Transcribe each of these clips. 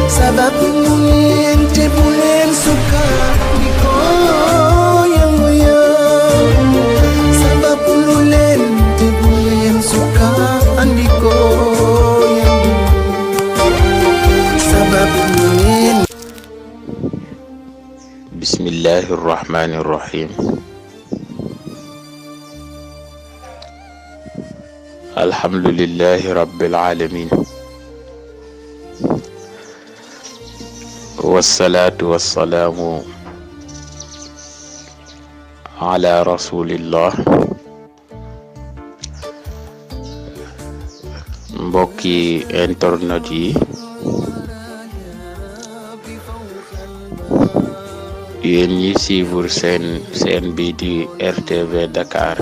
Sabab mungkin bulan suka digoyang-goyang. Sabab mungkin bulan suka digoyang. Sabab mungkin. Bismillahirrahmanirrahim. Alhamdulillahi rabbil alamin. Wassalatu wassalamu ala rasulillah. Mbokki internet yi, yéen ñi suivre seen bi di RTV Dakar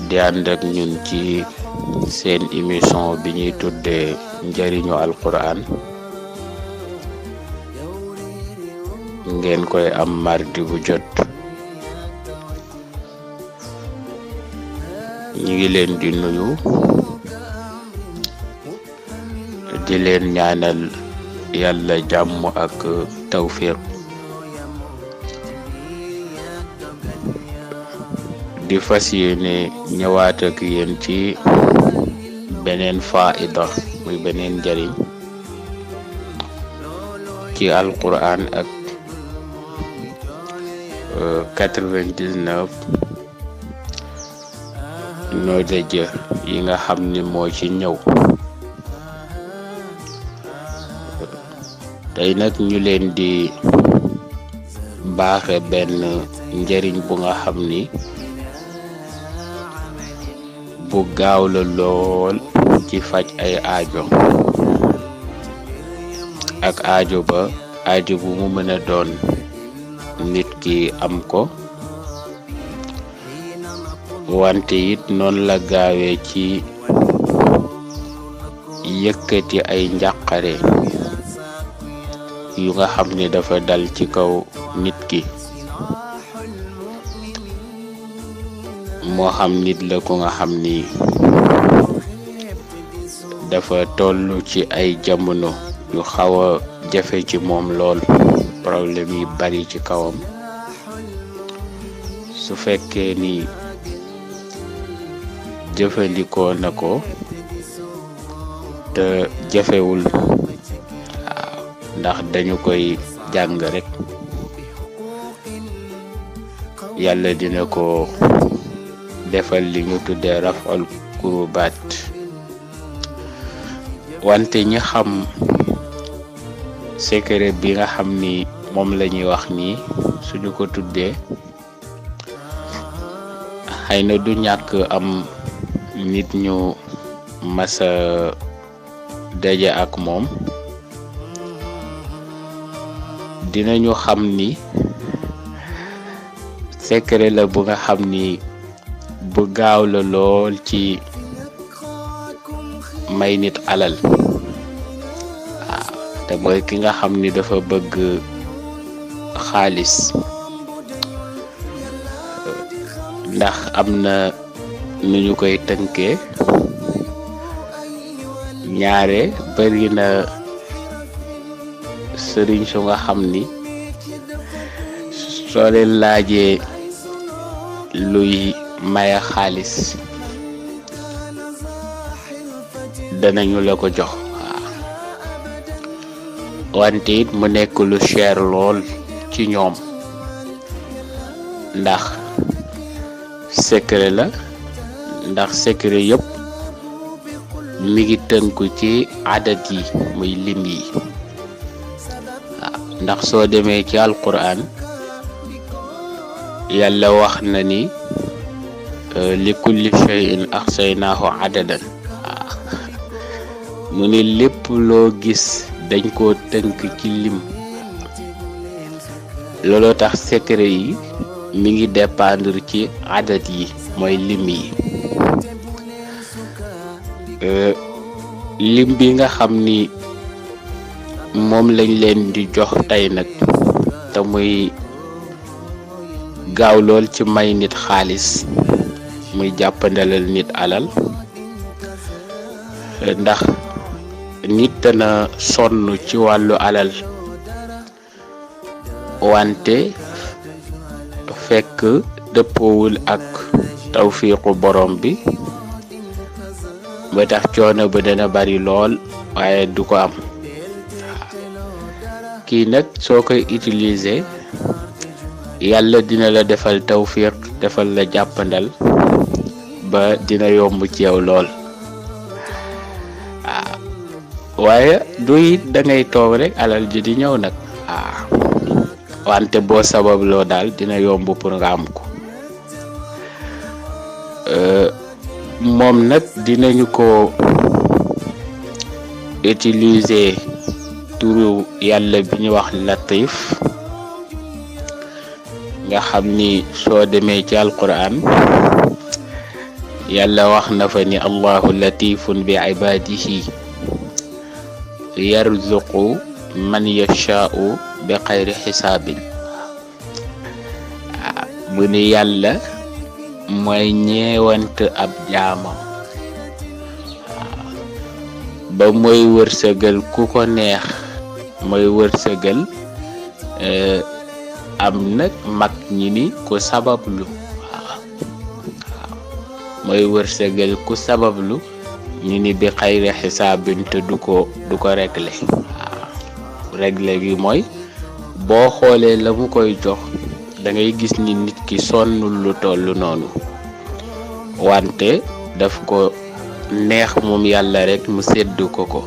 di ànd ak ñun ci seen émission bi ñuy tuddee njariñu alquran, ngeen koy am mardi bu jot. ñi ngi leen di nuyu di leen ñaanal yàlla jàmm ak tawfiq. di fas yéene ñëwaat ak yéen ci beneen faida, muy beneen njariñ ci alquran ak 99 noo dëjë yi nga xam ni moo ci ñëw. tey nag ñu leen di baaxe benn njariñ bu nga xam ni bu gaaw la lool ci faj ay aajo, ak aajo bu mu mën a doon nit ki am ko, wante it noonu la gaawee ci yëkkati ay njàqare yu nga xam ni dafa dal ci kaw nit ki, moo xam nit la ko nga xam ni dafa tollu ci ay jamono yu xaw a jafe ci moom lool, problème yi bari ci kawam. su fekkee ni jëfandikoo na ko te jafewul, ndax dañu koy jàng rek, yàlla dina ko defal li ñu tuddee rafal kurubaat. wante ñi xam secret bi nga xam ni moom la ñuy wax nii, suñu ko tuddee xëy na du ñàkk am nit ñu masa daje ak moom, dinañu xam ni secret la bu nga xam ni bu gaaw la lool ci may nit alal. te mooy ki nga xam ni dafa bëgg xaalis, ndax am na nu ñu koy tënkee. ñaare bari na sëriñ su nga xam ni soo leen laajee luy maye xaalis danañu la ko jox, wante it mu nekk lu cher lool ci ñoom, ndax secret la, ndax secret yëpp mi ngi tënku ci adat yi, muy lim yi. ndax soo demee ci alquran yàlla wax na ni li kulli shay'in ahsaynaahu adadan. mu ni lépp loo gis dañ koo tënk ci lim. looloo tax secret yi mi ngi dépendre ci adat yi, mooy lim yi. lim bi nga xam ni moom lañ leen di jox tey nag te muy gaaw lool ci may nit xaalis muy jàppandalal nit alal ndax nit dana sonn ci wàllu alal wante fekk dëppoowul ak tawfiiqu borom bi ba tax coono ba dana bari lool waaye du ko am kii nag soo koy utiliser yàlla dina la defal tawfiq defal la jàppandal ba dina yomb ci yow lool waaye du it da ngay toog rek alal ji di ñëw nag wante boo sababloo daal dina yomb pour nga am ko moom nag dinañu ko utiliser turu yàlla bi ñu wax latif nga xam ni soo demee ci alquran yàlla wax na fa ni allahu latifun bi ibadihi yarzuqu man yashaa'u bi xayri xisaabin bu ni yàlla mooy ñeewant ab jaamam ba mooy wërsëgal ku ko neex mooy wërsëgal am nag mag ñi ni ku sabablu mooy wërsëgal ku sabablu ñu ni bi xayri xisaabin te du ko régler régler gi mooy boo xoolee la mu koy jox da ngay gis ni nit ki sonnul lu tollu noonu wante daf ko neex moom yàlla rek mu séddu ko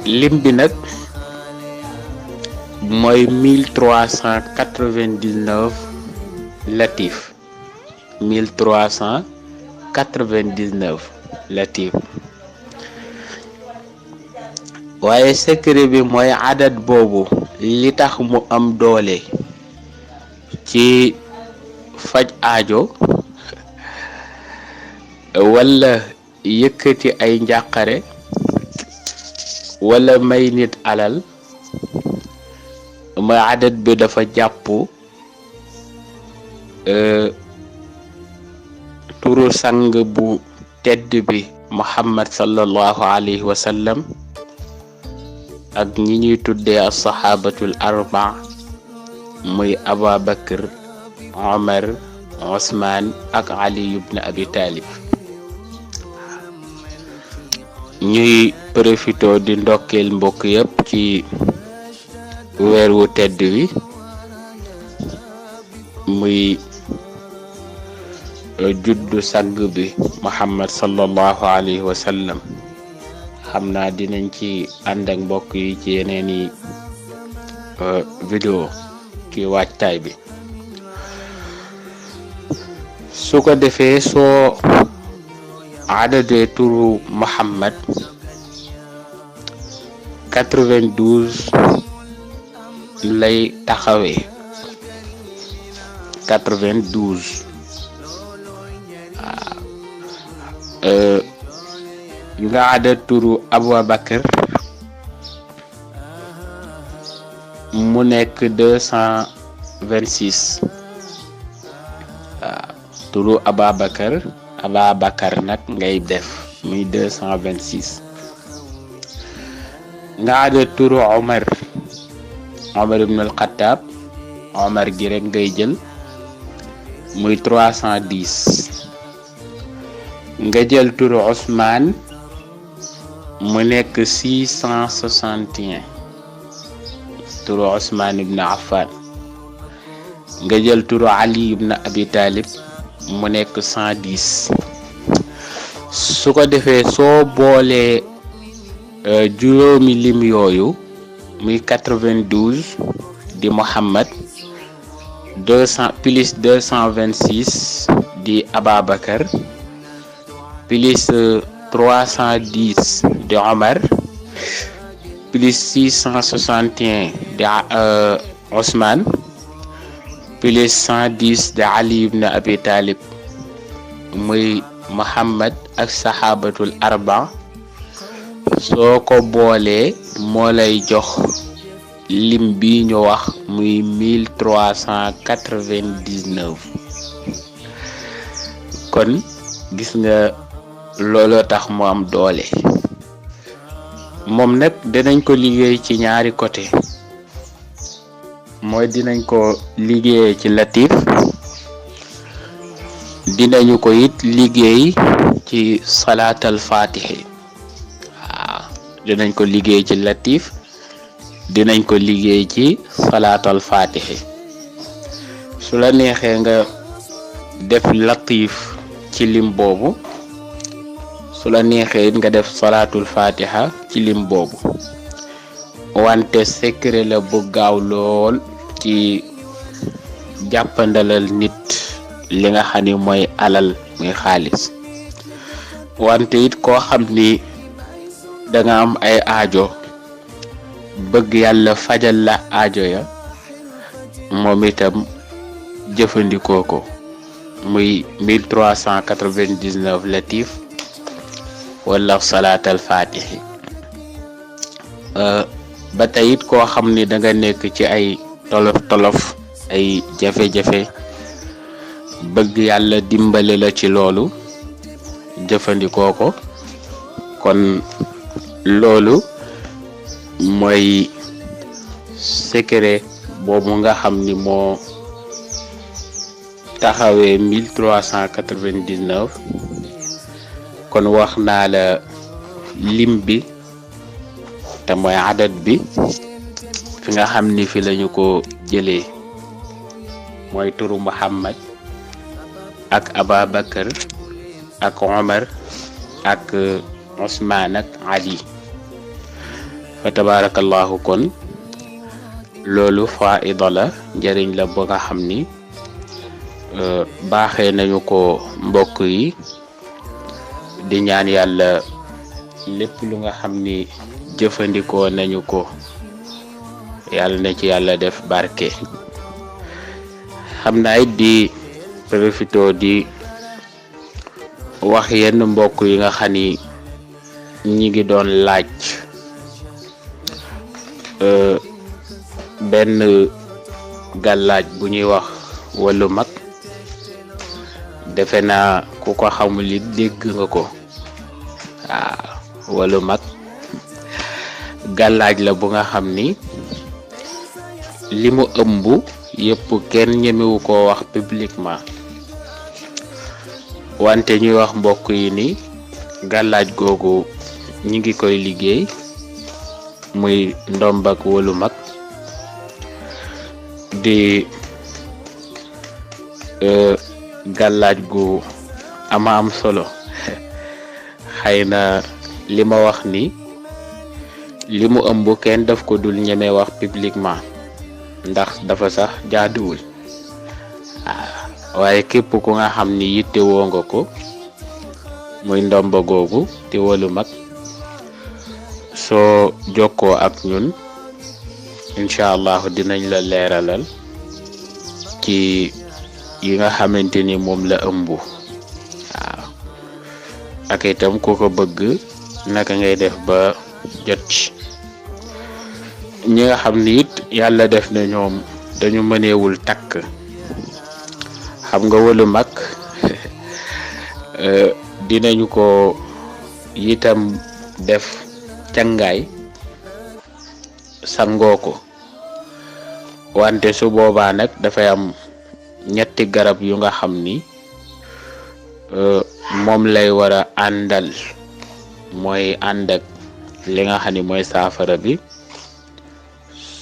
lim bi nag mooy 1399 latif 1399 latif waaye secret bi mooy adat boobu li tax mu am doole ci faj aajo wala yëkkati ay njàqare wala may nit alal mooy adat bi dafa jàpp turu sang bu tedd bi Muhammad sallallahu alayhi wa sallam ak ñi ñuy tuddee as-sahabatul arba muy Abubakar Omar Ousmane ak Ali ibn Abi Talib ñuy profito di ndokkeel mbokk yépp ci weer wu tedd wi muy juddu sang bi Muhammad sallallahu alayhi wa sallam xam naa dinañ ci ànd ak mbokk yi ci yeneeni vidéo ci waajtaay bi su ko defee soo adadee turu Muhammad 92 lay taxawee 92 nga adat turu Abubakar mu nekk 226 turu Ababakar nag ngay def muy 226 nga adat turu Omar ibn al-Khattab Omar gi rek ngay jël muy 310 nga jël turu Ousmane mu nekk 661 turu Ousmane ibn Affan nga jël turu Ali ibn Abi Talib mu nekk 110 su ko defee soo boolee juróomi lim yooyu muy 92 di Muhammad 200 plus 226 di Ababakar plus 310 di Omar plus 661 di Ousmane plus 110 di Ali ibn Abi Talib muy Muhammad ak sahabatul arba soo ko boolee moo lay jox lim bi ñu wax muy 1399 kon gis nga looloo tax mu am doole. moom nag dinañ ko liggéey ci ñaari côté mooy dinañ ko liggéey ci latif, dinañu ko it liggéey ci salaatal fatihi. waaw dinañ ko liggéey ci latif, dinañ ko liggéey ci salaatal fatihi. su la neexee nga def latif ci lim boobu, su la neexee it nga def salaatul fatiha ci lim boobu, wante secret la bu gaaw lool ci jàppandalal nit li nga xam ni mooy alal muy xaalis. wante it koo xam ni danga am ay aajo bëgg yàlla fajal la aajo ya, moom itam jëfandikoo ko muy 1399 latif wala salaatal fatihi. ba tey it koo xam ni danga nekk ci ay tolof ay jafe-jafe bëgg yàlla dimbale la ci loolu, jëfandikoo ko. kon loolu mooy secret boobu nga xam ni moo taxawee 1399. kon wax naa la lim bi te mooy adat bi fi nga xam ni fi lañu ko jëlee mooy turu Muhammad ak Ababakar ak Omar ak Usmaan ak Ali. fa tabarakallahu kon loolu faida la, njëriñ la ba nga xam ni baaxee nañu ko mbokk yi. di ñaan yàlla lépp lu nga xam ni jëfandikoo nañu ko yàlla na ci yàlla def barke. xam naa it di profito di wax yenn mbokk yi nga xam ni ñi ngi doon laaj benn gàllaaj bu ñuy wax wàllu mag. defe naa ku ko xamul it dégg nga ko. waaw wàllu mag gàllaaj la bu nga xam ni li mu ëmb yëpp kenn ñemewu koo wax publiquement, wante ñuy wax mbokk yi ni gàllaaj googu ñi ngi koy liggéey muy ndombak wàllu mag di gàllaaj gu ama am solo. xëy na li ma wax ni li mu ëmb kenn daf ko dul ñeme wax publiquement ndax dafa sax jaaduwul. waaye képp ku nga xam ni yitte woo nga ko muy ndomba googu te wàllu mag, soo jokkoo ak ñun incha allah dinañ la leeralal ci yi nga xamante ni moom la ëmb. waaw ak itam ku ko bëgg naka ngay def ba jot ci. ñi nga xam ni it yàlla def na ñoom dañu mëneewul takk, xam nga wàllu mag dinañu ko itam def cangaay sangoo ko, wante su boobaa nag dafay am ñetti garab yu nga xam ni moom lay war a àndal, mooy ànd ak li nga xam ni mooy saafara bi.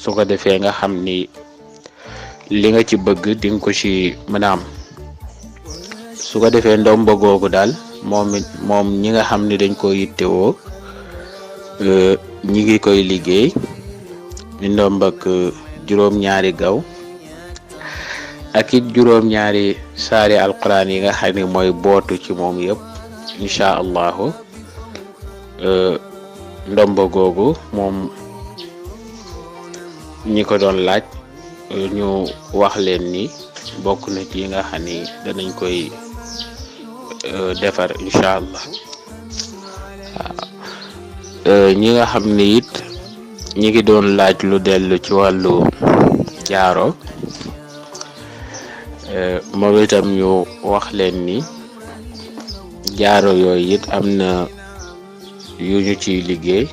su ko defee nga xam ni li nga ci bëgg di nga ko ci mën a am. su ko defee ndomba googu daal moom ñi nga xam ni dañ ko yittewoo ñi ngi koy liggéey mi ndombak juróom-ñaari gaw ak it juróom-ñaari saari alquran yi nga xam ni mooy bootu ci moom yëpp incha allahu. ndomba googu moom ñi ko doon laaj ñu wax leen ni bokk na ci nga xam ni danañ koy defar incha allah. ñi nga xam ni it ñi ngi doon laaj lu dellu ci wàllu jaaro moom itam ñu wax leen ni jaaro yooyu it am na yu ñu ciy liggéey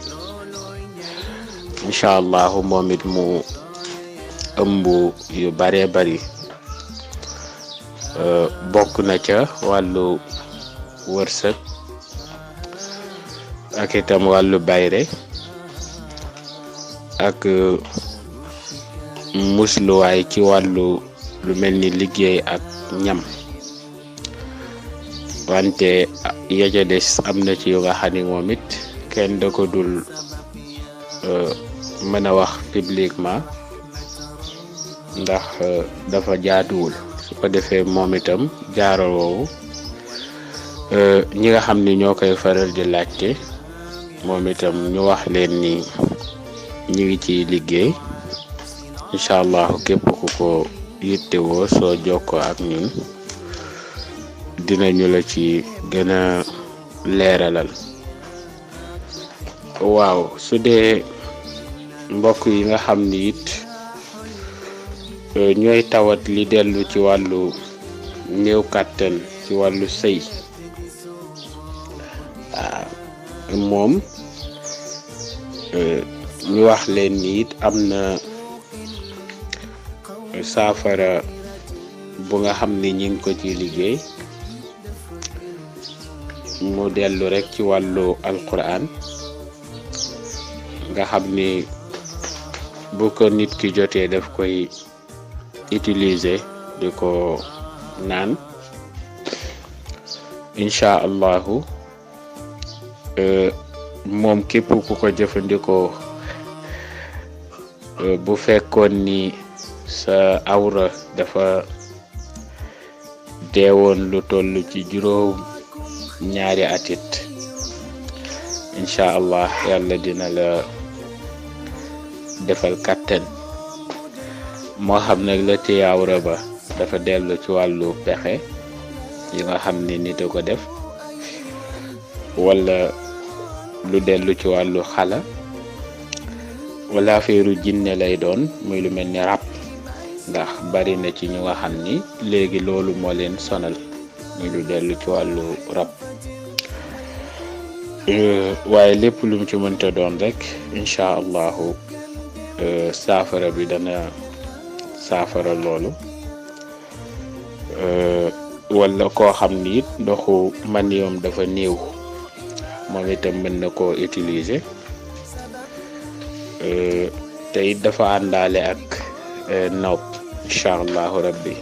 incha allahu moom it mu ëmb yu bare bari bokk na ca wàllu wërsëg ak itam wàllu bayre ak musluwaay ci wàllu lu mel ni liggéey ak ñam wante ya ca des am na ci yu nga xam ni moom it kenn da ko dul mën a wax publiquement ndax dafa jaaduwul su ko defee moom itam jaaro woowu ñi nga xam ni ñoo koy faral di laajte moom itam ñu wax leen ni ñi ngi ci liggéey incha allahu képp ku ko yittewoo soo jokkoo ak ñun dinañu la ci gën a leeralal. waaw su dee mbokk yi nga xam ni it ñooy tawat li dellu ci wàllu néew kàttan ci wàllu sëy moom ñu wax leen ni it am na saafara bu nga xam ni ñi ngi ko ci liggéey mu dellu rek ci wàllu alquran nga xam ni bu ko nit ki jotee daf koy utiliser di ko naan incha allahu moom képp ku ko jëfandikoo bu fekkoon ni sa awra dafa deewoon lu toll ci juróom ñaari atit incha allah yàlla dina la defal kàttan moo xam nag la téye awra ba dafa dellu ci wàllu pexe yi nga xam ni nit a ko def wala lu dellu ci wàllu xala wala affaire jinne lay doon muy lu mel ni rab ndax bari na ci ñu nga xam ni léegi loolu moo leen sonal muy lu dellu ci wàllu rab waaye lépp lu mu ci mënta doon rek incha allahu saafara bi dana saafara loolu wala koo xam ni it ndoxu manium dafa néew moom itam mën na koo utiliser te it dafa àndaale ak nopp incha allahu rabbi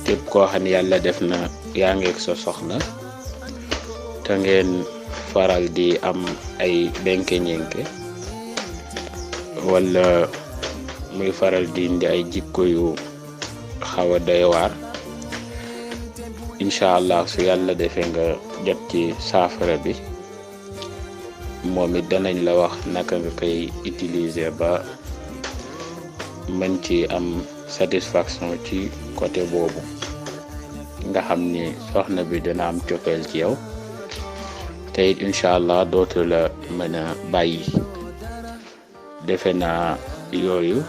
képp koo xam ne yàlla def na yaa ngeeg sa soxna te ngeen faral di am ay benke-ñenke wala muy faral di indi ay jikko yu xaw a doy waar incha allah su yàlla defee nga jot ci saafara bi moom it danañ la wax naka nga koy utiliser ba mën ci am satisfaction ci côté boobu nga xam ni soxna bi dina am cofeel ci yow te it incha allah dootu la mën a bàyyi defe naa yooyu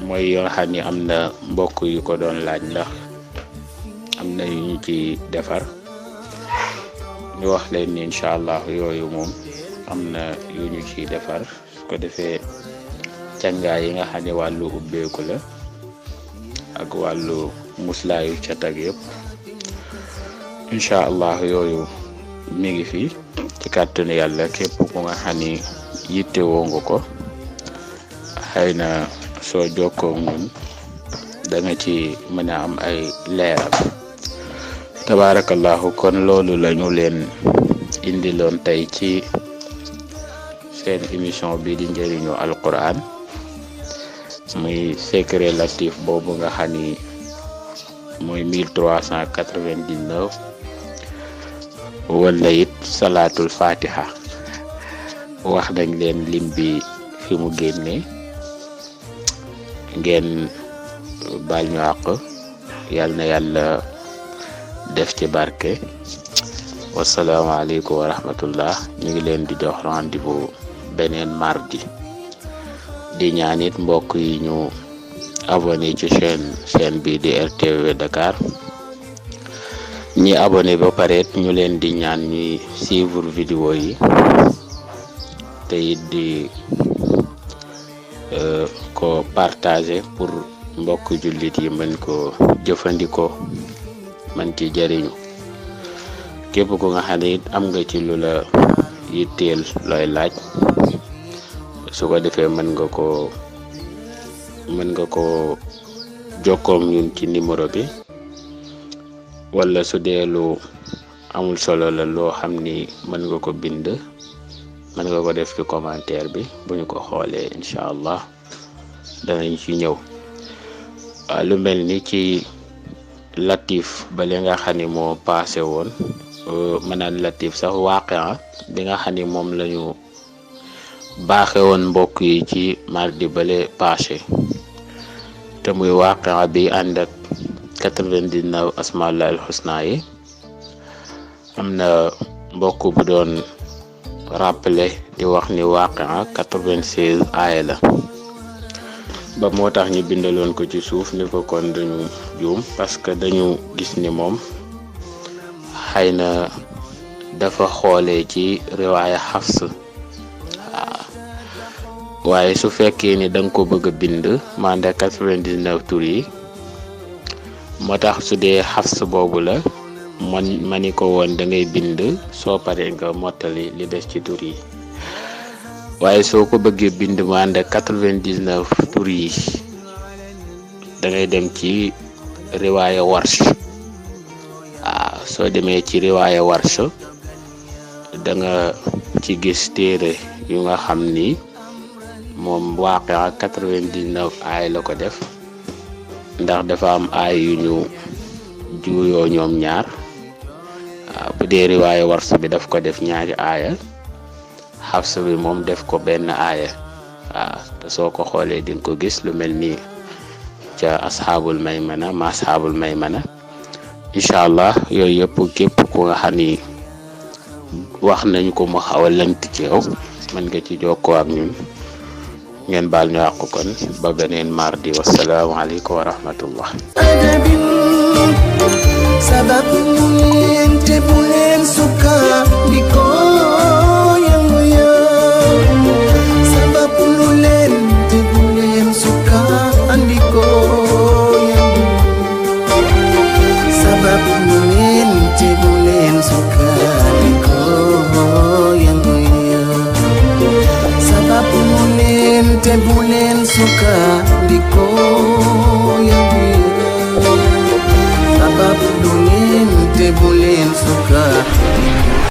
mooy yoo xam ni am na mbokk yu ko doon laaj ndax am na yu ñu ci defar ñu wax leen ni incha allah yooyu moom am na yu ñu ciy defar su ko defee càngaay yi nga xam ne wàllu ubbeeku la ak wàllu muslaayu cat ak yëpp incha allah yooyu mi ngi fi ci kàttanu yàlla képp ku nga xam ni yittewoo nga ko xëy na soo jokkoo ñun da nga ci mën a am ay leeral tabaarakallahu kon loolu lañu leen indiloon tey ci seen émission bi di njëriñu alquran muy secret latif boobu nga xam ni muy 1399 wala it salaatul fatiha wax nañ leen lim bi fi mu génne ngeen baal ñu àq yal na yàlla def ci barke wasalaamaaleykum wa rahmatullah. ñu ngi leen di jox rendez-vous beneen mardi di ñaanit mbokk yi ñu abonné ci chaîne bi di RTV Dakar ñi abonné ba pare ñu leen di ñaan ñuy suivre vidéo yi te it di ko partager pour mbokk jullit yi mën ko jëfandikoo mën ci jëriñu képp ku nga xam ne it am nga ci lu la yitteel looy laaj su ko defee mën nga ko jokkoom ñun ci numéro bi wala su dee lu amul solo la loo xam ni mën nga ko bind mën nga ko def ci commentaire bi bu ñu ko xoolee incha allah danañ ci ñëw. lu mel ni ci latif ba li nga xam ni moo paase woon mënaan latif sax waaqia bi nga xam ni moom lañu baaxe woon mbokk yi ci mardi bale passé te muy waaqia bi ànd ak 99 asmaul husna yi am na mbokk bu doon rappelé di wax ni waaqia 96 aaya la ba moo tax ñu bindaloon ko ci suuf ni ko kon dañu juum parce que dañu gis ni moom xëy na dafa xoolee ci riwaaya Hafs waaye su fekkee ni da nga ko bëgg a bind manda 99 tur yi moo tax su dee Hafs boobu la ma ni ko woon da ngay bind soo paree nga mottali li des ci tur yi waaye soo ko bëggee bind manda 99 tur yi da ngay dem ci riwaaya Warsh soo demee ci riwaaya Warsh da nga ci gis téere yu nga xam ni moom waaqia 99 aay la ko def ndax dafa am aay yu ñu juuyoo ñoom ñaar bu dee riwaaya Warsh bi daf ko def ñaari aaya Hafs bi moom def ko benn aaya te soo ko xoolee di nga ko gis lu mel ni ca asxaabul maymana ma asxaabul maymana incha allah yooyu yëpp képp ku nga xam ni wax nañ ko mu xaw a lënt ci yow mën nga ci jokkoo ak ñun ngeen baal ñu àq kon ba beneen mardi wasalaamaaleykum wa rahmatullah. Bulen suka diko yang sabab dunia te bulen suka